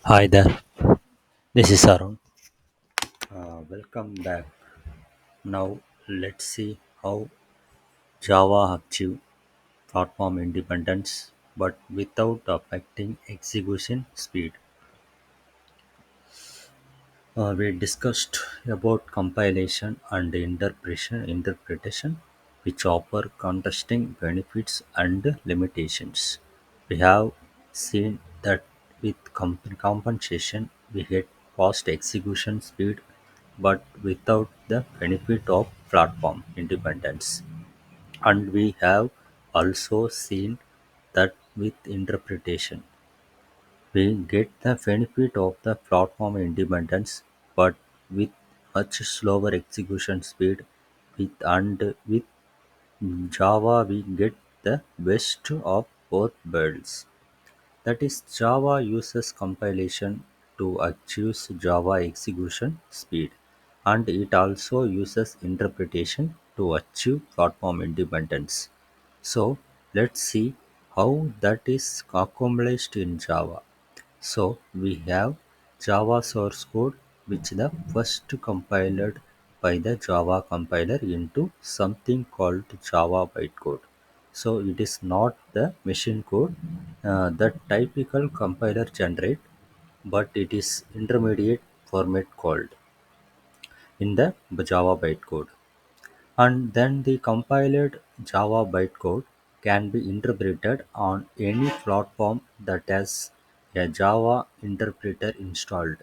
Hi there, this is Arun. Welcome back. Now let's see how Java achieved platform independence but without affecting execution speed. We discussed about compilation and interpretation which offer contrasting benefits and limitations. We have seen that with compensation we get fast execution speed but without the benefit of platform independence. And we have also seen that with interpretation we get the benefit of the platform independence, but with much slower execution speed. With Java, we get the best of both worlds. That is, Java uses compilation to achieve Java execution speed, and it also uses interpretation to achieve platform independence. So, let's see how that is accomplished in Java. So we have Java source code which the first compiled by the Java compiler into something called Java bytecode. So it is not the machine code that typical compiler generate, but it is intermediate format called in the Java bytecode. And then the compiled Java bytecode can be interpreted on any platform that has a Java interpreter installed.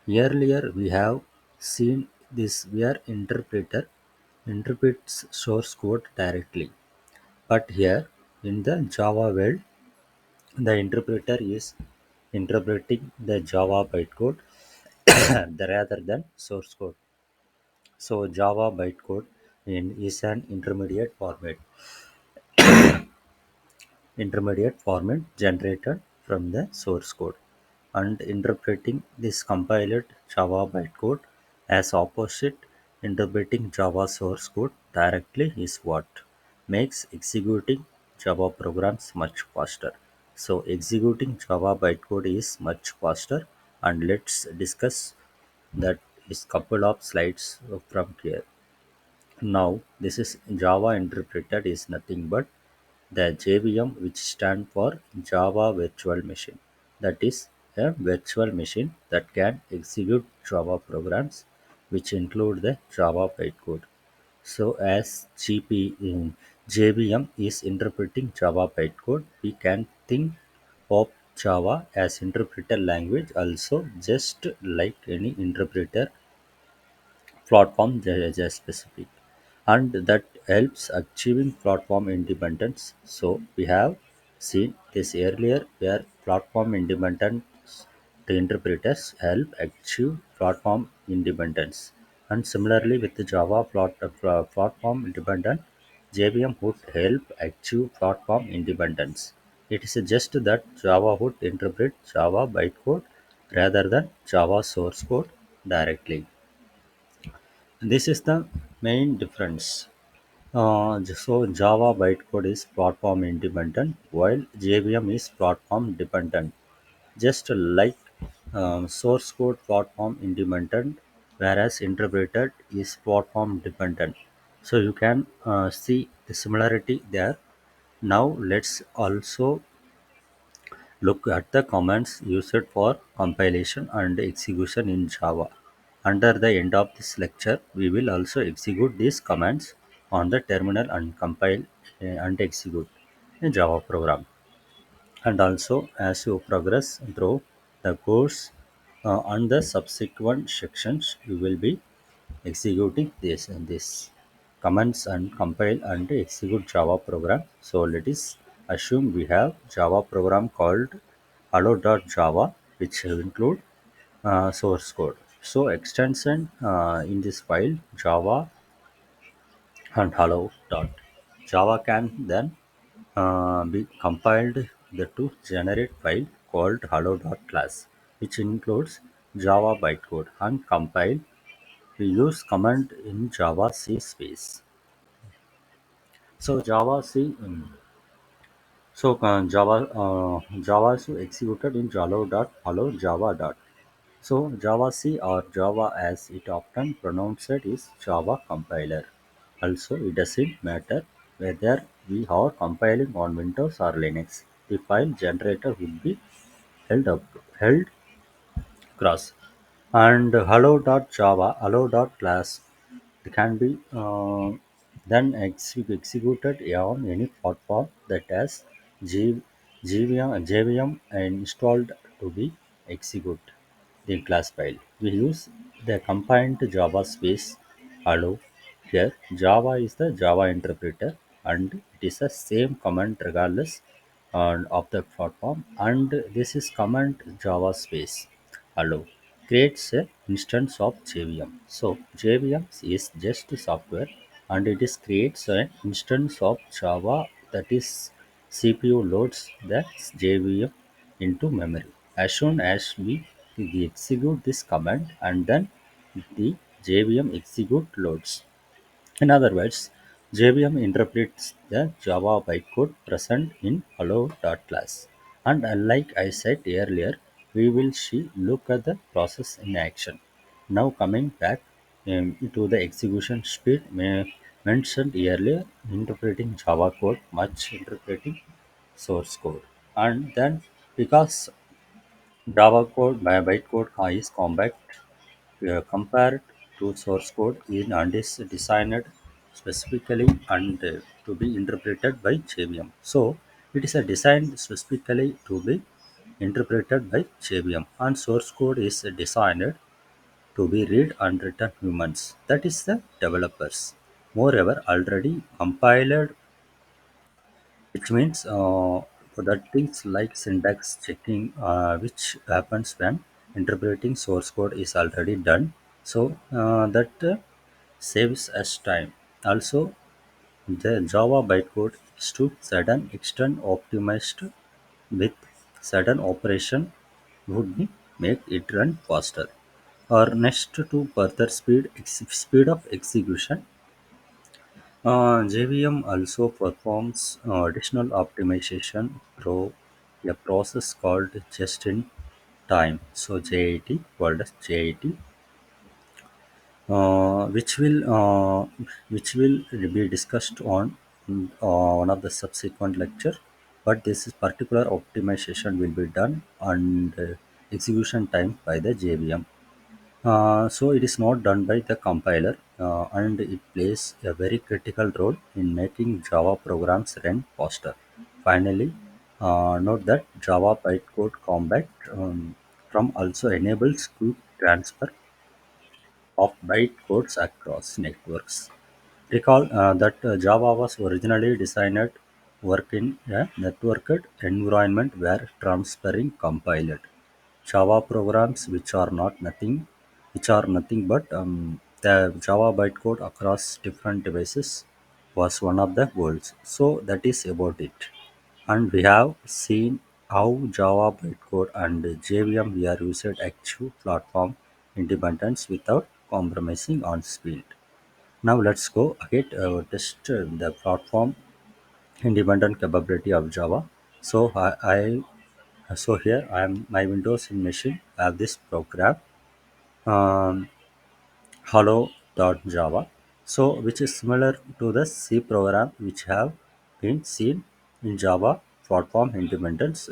Earlier we have seen this where interpreter interprets source code directly. But here in the Java world, the interpreter is interpreting the Java bytecode rather than source code. So Java bytecode is an intermediate format generated from the source code, and interpreting this compiled Java bytecode as opposite interpreting Java source code directly is what makes executing Java programs much faster. So executing Java bytecode is much faster, and let's discuss that is couple of slides from here. Now, this is Java interpreted is nothing but the JVM, which stand for Java Virtual Machine. That is a virtual machine that can execute Java programs, which include the Java bytecode. So, as JVM is interpreting Java bytecode, we can think of Java as interpreter language also, just like any interpreter platform specific, and that helps achieving platform independence. So we have seen this earlier where platform independence the interpreters help achieve platform independence, and similarly with the Java platform independent, JVM would help achieve platform independence. It is just that Java would interpret Java bytecode rather than Java source code directly. This is the main difference. So Java bytecode is platform independent, while JVM is platform dependent. Just like source code platform independent, whereas interpreted is platform dependent. So you can see the similarity there. Now let's also look at the commands used for compilation and execution in Java. Under the end of this lecture, we will also execute these commands on the terminal and compile and execute a Java program. And also, as you progress through the course on the subsequent sections, you will be executing this commands and compile and execute Java program. So let us assume we have Java program called hello.java, which will include source code. So extension in this file Java and hello dot Java can then be compiled to generate file called hello.class, which includes Java bytecode, and compile we use command in Java C space. So Java C So Java is executed in hello Java dot. So Java C or Java as it often pronounced is Java compiler. Also, it doesn't matter whether we are compiling on Windows or Linux. The file generator will be held cross. And hello.java, hello.class can be executed on any platform that has G, JVM installed to be execute the class file. We use the combined Java space hello here. Java is the Java interpreter and it is the same command regardless of the platform, and this is command Java space hello creates a instance of JVM. So JVM is just software and it is creates an instance of Java, that is CPU loads the JVM into memory. As soon as we execute this command and then the JVM execute loads. In other words, JVM interprets the Java bytecode present in hello.class. And like I said earlier, we will look at the process in action. Now coming back to the execution speed mentioned earlier, interpreting Java code, much interpreting source code. And then because Java code by bytecode is compact compared to source code and is designed specifically and to be interpreted by JVM. So it is a designed specifically to be interpreted by JVM, and source code is designed to be read and written humans, that is the developers. Moreover, already compiled, which means that things like syntax checking, which happens when interpreting source code is already done. So that saves us time. Also, the Java bytecode is to certain extent optimized with certain operation would be make it run faster. Or next to further speed of execution, JVM also performs additional optimization through a process called just-in-time. So JIT, called as JIT, uh, which will uh, which will be discussed on one of the subsequent lecture. But this is particular optimization will be done and execution time by the JVM. So it is not done by the compiler, and it plays a very critical role in making Java programs run faster. Finally, note that Java bytecode combat from also enables quick transfer of bytecodes across networks. Recall that Java was originally designed to work in a networked environment where transferring compiled Java programs which are nothing but the Java bytecode across different devices was one of the goals. So that is about it. And we have seen how Java bytecode and JVM we are used achieve platform independence without compromising on speed. Now let's go ahead test the platform independent capability of Java. So so here I am my Windows machine have this program um, hello.java, so which is similar to the C program which have been seen in Java platform dependency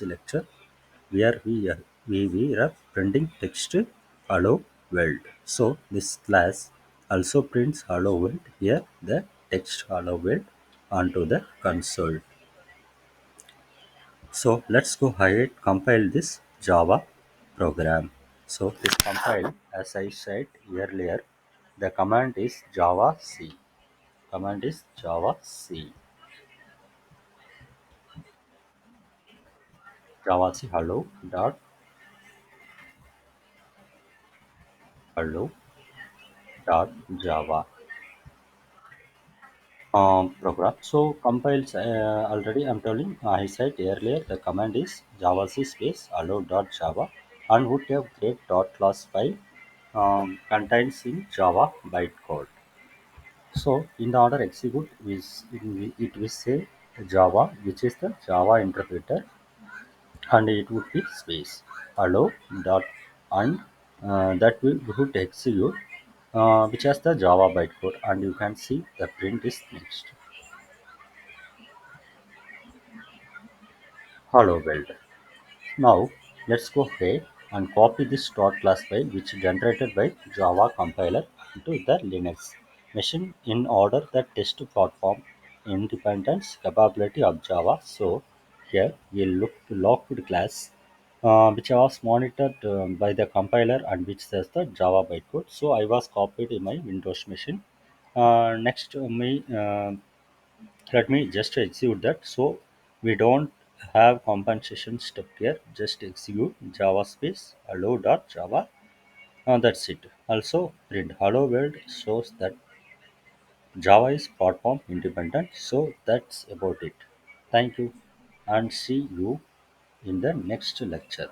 lecture, where we are printing text hello world. So this class also prints hello world. Here the text hello world onto the console. So let's go ahead compile this Java program. So this compile, as I said earlier, the command is Java C. Command is Java C. Java C hello.java program. So compiles already. I'm telling. I said earlier the command is Java C space hello.java and would have great dot class file contains in Java bytecode. So in the order execute is it will say Java, which is the Java interpreter, and it would be space hello dot and that will would execute, which has the Java bytecode, and you can see the print is next. Hello world. Now let's go ahead and copy this dot class file which is generated by Java compiler into the Linux machine in order that test platform independence capability of Java. So here we look locked class, which was monitored by the compiler and which says the Java bytecode. So I was copied in my Windows machine. Next to me, let me just execute that. So we don't have compensation step here. Just execute Java space hello dot Java. That's it. Also print hello world shows that Java is platform independent. So that's about it. Thank you and see you in the next lecture.